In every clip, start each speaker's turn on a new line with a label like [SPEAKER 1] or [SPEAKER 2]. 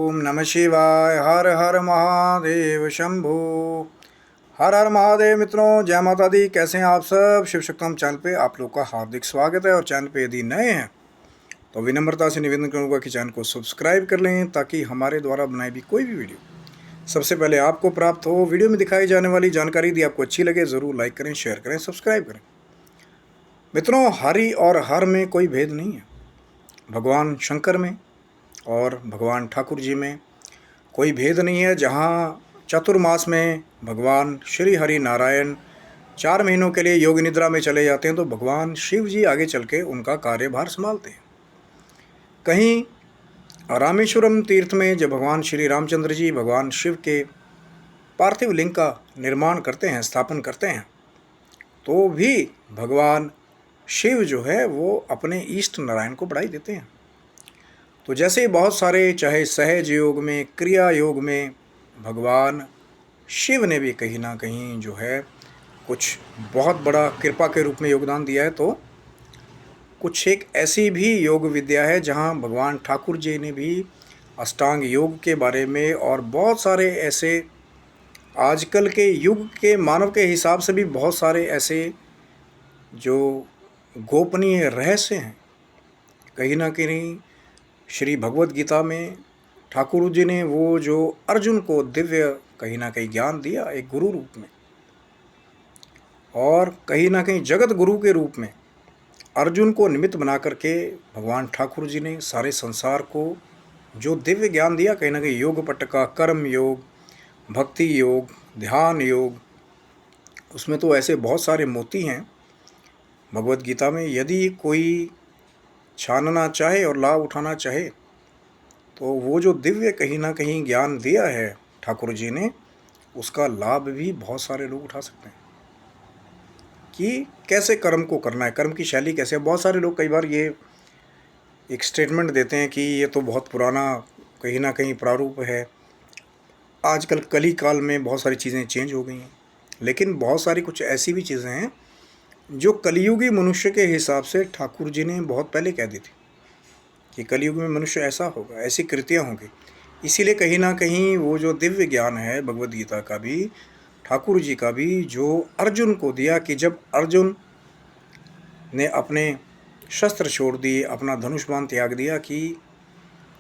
[SPEAKER 1] ओम नमः शिवाय। हर हर महादेव शंभो। हर हर महादेव। मित्रों, जय माता दी। कैसे हैं आप सब? शिव शक्तम चैनल पे आप लोग का हार्दिक स्वागत है। और चैनल पे यदि नए हैं तो विनम्रता से निवेदन करूंगा कि चैनल को सब्सक्राइब कर लें, ताकि हमारे द्वारा बनाई भी कोई भी वीडियो सबसे पहले आपको प्राप्त हो। वीडियो में दिखाई जाने वाली जानकारी यदि आपको अच्छी लगे ज़रूर लाइक करें, शेयर करें, सब्सक्राइब करें। मित्रों, हरि और हर में कोई भेद नहीं है। भगवान शंकर में और भगवान ठाकुर जी में कोई भेद नहीं है। जहाँ चतुर्मास में भगवान श्री हरि नारायण 4 महीनों के लिए योग निद्रा में चले जाते हैं, तो भगवान शिव जी आगे चल के उनका कार्यभार संभालते हैं। कहीं रामेश्वरम तीर्थ में जब भगवान श्री रामचंद्र जी भगवान शिव के पार्थिव लिंग का निर्माण करते हैं, स्थापन करते हैं, तो भी भगवान शिव जो है वो अपने इष्ट नारायण को बढ़ाई देते हैं। तो जैसे बहुत सारे, चाहे सहज योग में, क्रिया योग में, भगवान शिव ने भी कहीं ना कहीं जो है कुछ बहुत बड़ा कृपा के रूप में योगदान दिया है, तो कुछ एक ऐसी भी योग विद्या है जहां भगवान ठाकुर जी ने भी अष्टांग योग के बारे में और बहुत सारे ऐसे आजकल के युग के मानव के हिसाब से भी बहुत सारे ऐसे जो गोपनीय रहस्य हैं, कहीं ना कहीं श्री भगवत गीता में ठाकुर जी ने वो जो अर्जुन को दिव्य कहीं ना कहीं ज्ञान दिया एक गुरु रूप में, और कहीं ना कहीं जगत गुरु के रूप में अर्जुन को निमित्त बना करके भगवान ठाकुर जी ने सारे संसार को जो दिव्य ज्ञान दिया, कहीं ना कहीं योग पटका, कर्म योग, भक्ति योग, ध्यान योग, उसमें तो ऐसे बहुत सारे मोती हैं भगवत गीता में। यदि कोई छानना चाहे और लाभ उठाना चाहे तो वो जो दिव्य कहीं ना कहीं ज्ञान दिया है ठाकुर जी ने, उसका लाभ भी बहुत सारे लोग उठा सकते हैं कि कैसे कर्म को करना है, कर्म की शैली कैसे है। बहुत सारे लोग कई बार ये एक स्टेटमेंट देते हैं कि ये तो बहुत पुराना कहीं ना कहीं प्रारूप है, आजकल कली काल में बहुत सारी चीज़ें चेंज हो गई हैं। लेकिन बहुत सारी कुछ ऐसी भी चीज़ें हैं जो कलियुगी मनुष्य के हिसाब से ठाकुर जी ने बहुत पहले कह दी थी कि कलियुग में मनुष्य ऐसा होगा, ऐसी कृतियाँ होंगी। इसीलिए कहीं ना कहीं वो जो दिव्य ज्ञान है भगवद गीता का भी, ठाकुर जी का भी, जो अर्जुन को दिया कि जब अर्जुन ने अपने शस्त्र छोड़ दिए, अपना धनुष बाण त्याग दिया कि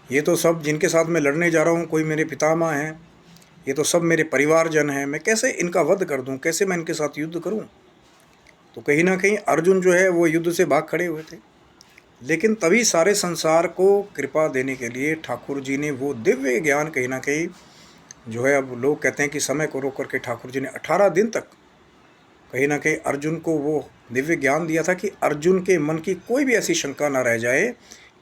[SPEAKER 1] ये तो सब जिनके साथ मैं लड़ने जा रहा हूँ कोई मेरे पितामह हैं, ये तो सब मेरे परिवारजन हैं, मैं कैसे इनका वध कर दूँ, कैसे मैं इनके साथ युद्ध करूँ। तो कहीं ना कहीं अर्जुन जो है वो युद्ध से भाग खड़े हुए थे। लेकिन तभी सारे संसार को कृपा देने के लिए ठाकुर जी ने वो दिव्य ज्ञान कहीं ना कहीं जो है, अब लोग कहते हैं कि समय को रोक करके ठाकुर जी ने 18 दिन तक कहीं ना कहीं अर्जुन को वो दिव्य ज्ञान दिया था कि अर्जुन के मन की कोई भी ऐसी शंका ना रह जाए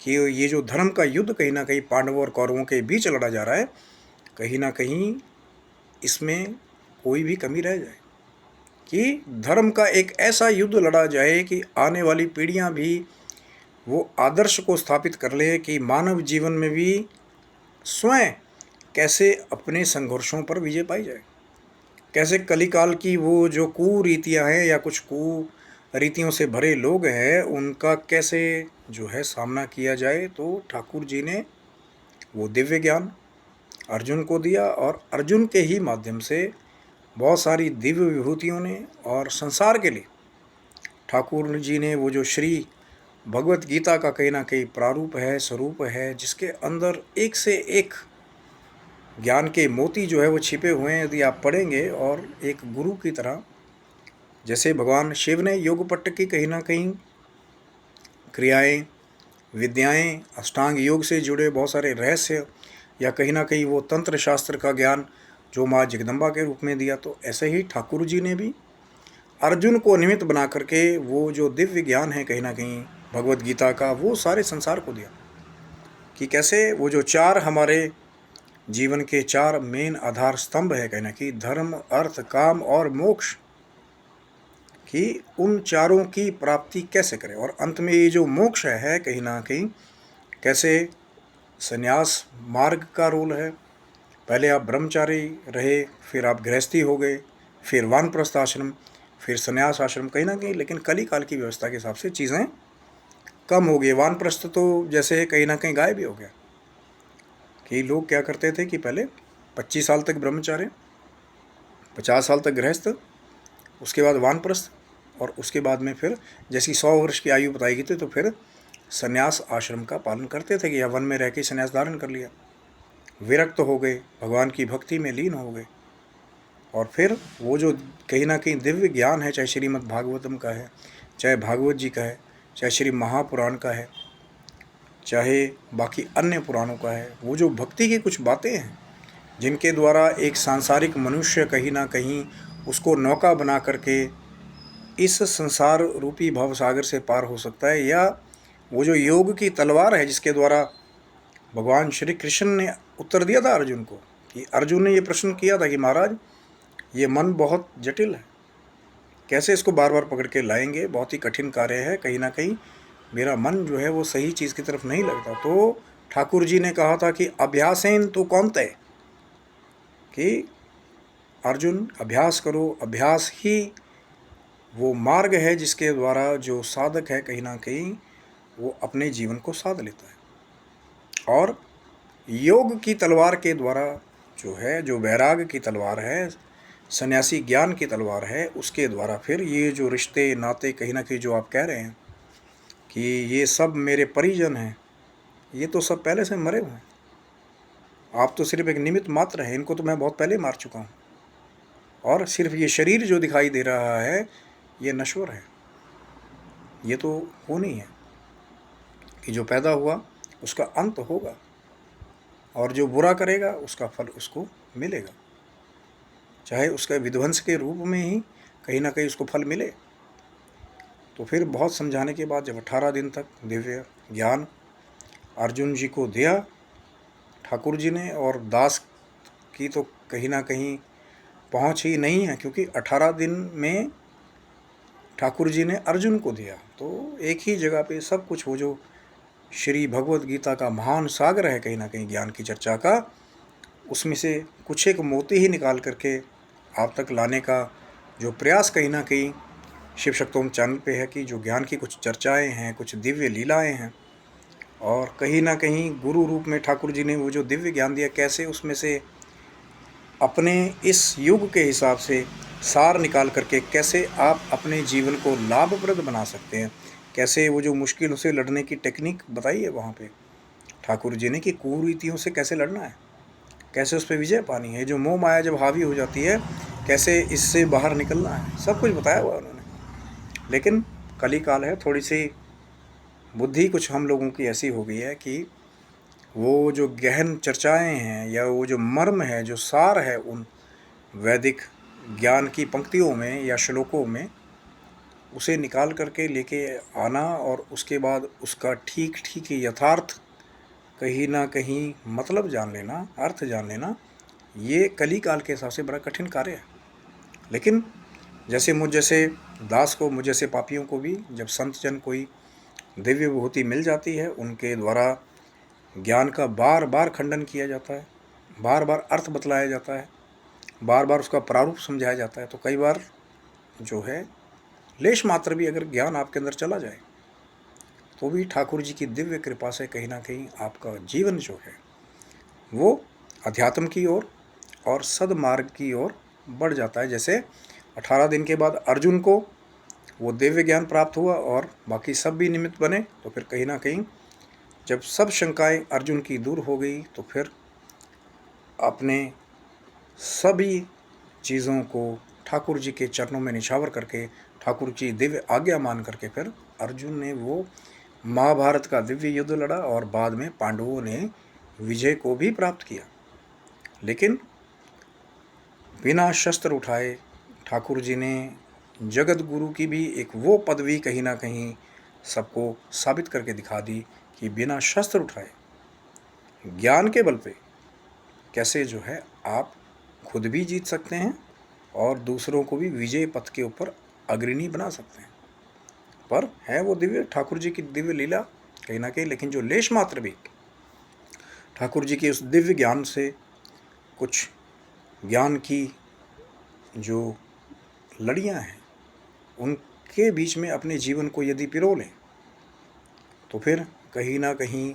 [SPEAKER 1] कि ये जो धर्म का युद्ध कहीं ना कहीं पांडवों और कौरवों के बीच लड़ा जा रहा है, कहीं ना कहीं इसमें कोई भी कमी रह जाए, कि धर्म का एक ऐसा युद्ध लड़ा जाए कि आने वाली पीढ़ियां भी वो आदर्श को स्थापित कर ले कि मानव जीवन में भी स्वयं कैसे अपने संघर्षों पर विजय पाई जाए, कैसे कलिकाल की वो जो कुरीतियाँ हैं या कुछ कुरीतियों से भरे लोग हैं उनका कैसे जो है सामना किया जाए। तो ठाकुर जी ने वो दिव्य ज्ञान अर्जुन को दिया, और अर्जुन के ही माध्यम से बहुत सारी दिव्य विभूतियों ने और संसार के लिए ठाकुर जी ने वो जो श्री भगवत गीता का कहीं ना कहीं प्रारूप है, स्वरूप है, जिसके अंदर एक से एक ज्ञान के मोती जो है वो छिपे हुए हैं। यदि आप पढ़ेंगे और एक गुरु की तरह, जैसे भगवान शिव ने योग पट्ट की कहीं ना कहीं क्रियाएं, विद्याएं, अष्टांग योग से जुड़े बहुत सारे रहस्य, या कहीं ना कहीं वो तंत्र शास्त्र का ज्ञान जो माँ जगदम्बा के रूप में दिया, तो ऐसे ही ठाकुर जी ने भी अर्जुन को निमित्त बना करके वो जो दिव्य ज्ञान है कहीं ना कहीं भगवत गीता का, वो सारे संसार को दिया कि कैसे वो जो 4 हमारे जीवन के 4 मेन आधार स्तंभ है, कहना कि धर्म, अर्थ, काम और मोक्ष, कि उन चारों की प्राप्ति कैसे करें। और अंत में ये जो मोक्ष है कहीं ना कहीं कैसे संन्यास मार्ग का रोल है। पहले आप ब्रह्मचारी रहे, फिर आप गृहस्थी हो गए, फिर वानप्रस्थ आश्रम, फिर संन्यास आश्रम, कहीं ना कहीं। लेकिन कली काल की व्यवस्था के हिसाब से चीज़ें कम हो गई। वानप्रस्थ तो जैसे कहीं ना कहीं गायब ही हो गया कि लोग क्या करते थे कि पहले 25 साल तक ब्रह्मचार्य, 50 साल तक गृहस्थ, उसके बाद वानप्रस्थ, और उसके बाद में फिर जैसी 100 वर्ष की आयु बताई गई थी तो फिर संन्यास आश्रम का पालन करते थे कि या वन में रह के संन्यास धारण कर लिया, विरक्त हो गए, भगवान की भक्ति में लीन हो गए। और फिर वो जो कहीं ना कहीं दिव्य ज्ञान है, चाहे श्रीमद् भागवतम का है, चाहे भागवत जी का है, चाहे श्री महापुराण का है, चाहे बाकी अन्य पुराणों का है, वो जो भक्ति की कुछ बातें हैं जिनके द्वारा एक सांसारिक मनुष्य कहीं ना कहीं उसको नौका बना करके इस संसार रूपी भवसागर से पार हो सकता है, या वो जो योग की तलवार है जिसके द्वारा भगवान श्री कृष्ण ने उत्तर दिया था अर्जुन को, कि अर्जुन ने ये प्रश्न किया था कि महाराज ये मन बहुत जटिल है, कैसे इसको बार बार पकड़ के लाएंगे, बहुत ही कठिन कार्य है, कहीं ना कहीं मेरा मन जो है वो सही चीज़ की तरफ नहीं लगता। तो ठाकुर जी ने कहा था कि अभ्यासेन तो कौनते, कि अर्जुन अभ्यास करो, अभ्यास ही वो मार्ग है जिसके द्वारा जो साधक है कहीं ना कहीं वो अपने जीवन को साध लेता है। और योग की तलवार के द्वारा जो है, जो वैराग की तलवार है, सन्यासी ज्ञान की तलवार है, उसके द्वारा फिर ये जो रिश्ते नाते कहीं ना कहीं जो आप कह रहे हैं कि ये सब मेरे परिजन हैं, ये तो सब पहले से मरे हुए हैं, आप तो सिर्फ एक निमित्त मात्र हैं, इनको तो मैं बहुत पहले मार चुका हूँ, और सिर्फ ये शरीर जो दिखाई दे रहा है ये नश्वर है, ये तो वो नहीं है कि जो पैदा हुआ उसका अंत होगा, और जो बुरा करेगा उसका फल उसको मिलेगा, चाहे उसका विध्वंस के रूप में ही कहीं ना कहीं उसको फल मिले। तो फिर बहुत समझाने के बाद जब 18 दिन तक दिव्य ज्ञान अर्जुन जी को दिया ठाकुर जी ने, और दास की तो कहीं ना कहीं पहुंच ही नहीं है, क्योंकि 18 दिन में ठाकुर जी ने अर्जुन को दिया, तो एक ही जगह पे सब कुछ, वो जो श्री भगवत गीता का महान सागर है कहीं ना कहीं ज्ञान की चर्चा का, उसमें से कुछ एक मोती ही निकाल करके आप तक लाने का जो प्रयास कहीं ना कहीं शिव शक्तोम चैनल पे है, कि जो ज्ञान की कुछ चर्चाएं हैं, कुछ दिव्य लीलाएं हैं, और कहीं ना कहीं गुरु रूप में ठाकुर जी ने वो जो दिव्य ज्ञान दिया, कैसे उसमें से अपने इस युग के हिसाब से सार निकाल करके कैसे आप अपने जीवन को लाभप्रद बना सकते हैं, कैसे वो जो मुश्किलों से लड़ने की टेक्निक बताई है वहाँ पे ठाकुर जी ने, कि कुरीतियों से कैसे लड़ना है, कैसे उस पर विजय पानी है, जो मोह माया जब हावी हो जाती है कैसे इससे बाहर निकलना है, सब कुछ बताया हुआ उन्होंने। लेकिन कली काल है, थोड़ी सी बुद्धि कुछ हम लोगों की ऐसी हो गई है कि वो जो गहन चर्चाएं हैं, या वो जो मर्म है, जो सार है उन वैदिक ज्ञान की पंक्तियों में या श्लोकों में, उसे निकाल करके लेके आना और उसके बाद उसका ठीक ठीक यथार्थ कहीं ना कहीं मतलब जान लेना, अर्थ जान लेना, ये कली काल के हिसाब से बड़ा कठिन कार्य है। लेकिन जैसे मुझ जैसे दास को, मुझ जैसे पापियों को भी जब संत जन कोई दिव्य विभूति मिल जाती है, उनके द्वारा ज्ञान का बार बार खंडन किया जाता है, बार बार अर्थ बतलाया जाता है, बार बार उसका प्रारूप समझाया जाता है, तो कई बार जो है लेश मात्र भी अगर ज्ञान आपके अंदर चला जाए तो भी ठाकुर जी की दिव्य कृपा से कहीं ना कहीं आपका जीवन जो है वो अध्यात्म की ओर और सदमार्ग की ओर बढ़ जाता है। जैसे 18 दिन के बाद अर्जुन को वो दिव्य ज्ञान प्राप्त हुआ और बाकी सब भी निमित्त बने, तो फिर कहीं ना कहीं जब सब शंकाएं अर्जुन की दूर हो गई तो फिर अपने सभी चीज़ों को ठाकुर जी के चरणों में निछावर करके, ठाकुर जी दिव्य आज्ञा मान करके फिर अर्जुन ने वो महाभारत का दिव्य युद्ध लड़ा, और बाद में पांडवों ने विजय को भी प्राप्त किया। लेकिन बिना शस्त्र उठाए ठाकुर जी ने जगत गुरु की भी एक वो पदवी कहीं ना कहीं सबको साबित करके दिखा दी कि बिना शस्त्र उठाए ज्ञान के बल पे कैसे जो है आप खुद भी जीत सकते हैं और दूसरों को भी विजय पथ के ऊपर अग्रणी बना सकते हैं। पर है वो दिव्य ठाकुर जी की दिव्य लीला कहीं ना कहीं, लेकिन जो लेश मात्र भी ठाकुर जी के उस दिव्य ज्ञान से कुछ ज्ञान की जो लड़ियां हैं उनके बीच में अपने जीवन को यदि पिरो लें तो फिर कहीं ना कहीं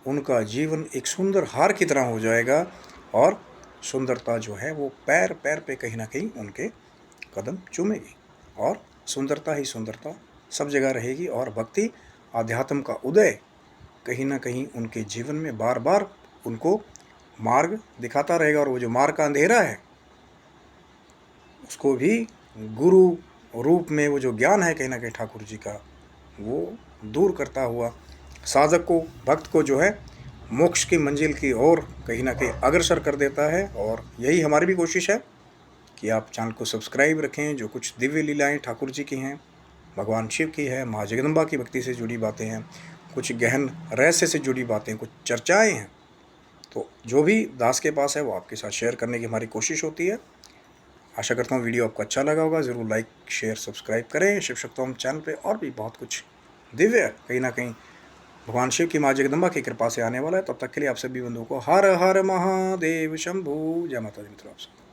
[SPEAKER 1] उनका जीवन एक सुंदर हार की तरह हो जाएगा और सुंदरता जो है वो पैर पैर पे कहीं ना कहीं उनके कदम चूमेगी और सुंदरता ही सुंदरता सब जगह रहेगी और भक्ति आध्यात्म का उदय कहीं ना कहीं उनके जीवन में बार बार उनको मार्ग दिखाता रहेगा और वो जो मार्ग का अंधेरा है उसको भी गुरु रूप में वो जो ज्ञान है कहीं ना कहीं ठाकुर जी का वो दूर करता हुआ साधक को भक्त को जो है मोक्ष की मंजिल की ओर कहीं ना कहीं अग्रसर कर देता है। और यही हमारी भी कोशिश है कि आप चैनल को सब्सक्राइब रखें। जो कुछ दिव्य लीलाएं ठाकुर जी की हैं, भगवान शिव की है, माँ जगदम्बा की भक्ति से जुड़ी बातें हैं, कुछ गहन रहस्य से जुड़ी बातें, कुछ चर्चाएं हैं, तो जो भी दास के पास है वो आपके साथ शेयर करने की हमारी कोशिश होती है। आशा करता हूँ वीडियो आपको अच्छा लगा होगा। ज़रूर लाइक शेयर सब्सक्राइब करें। शिव शक्तोम चैनल पे और भी बहुत कुछ दिव्य कहीं ना कहीं भगवान शिव की माँ जगदम्बा की कृपा से आने वाला है। तब तक के लिए आप सभी बंधुओं को हर हर महादेव शंभू। जय माता दी मित्रों। आप सब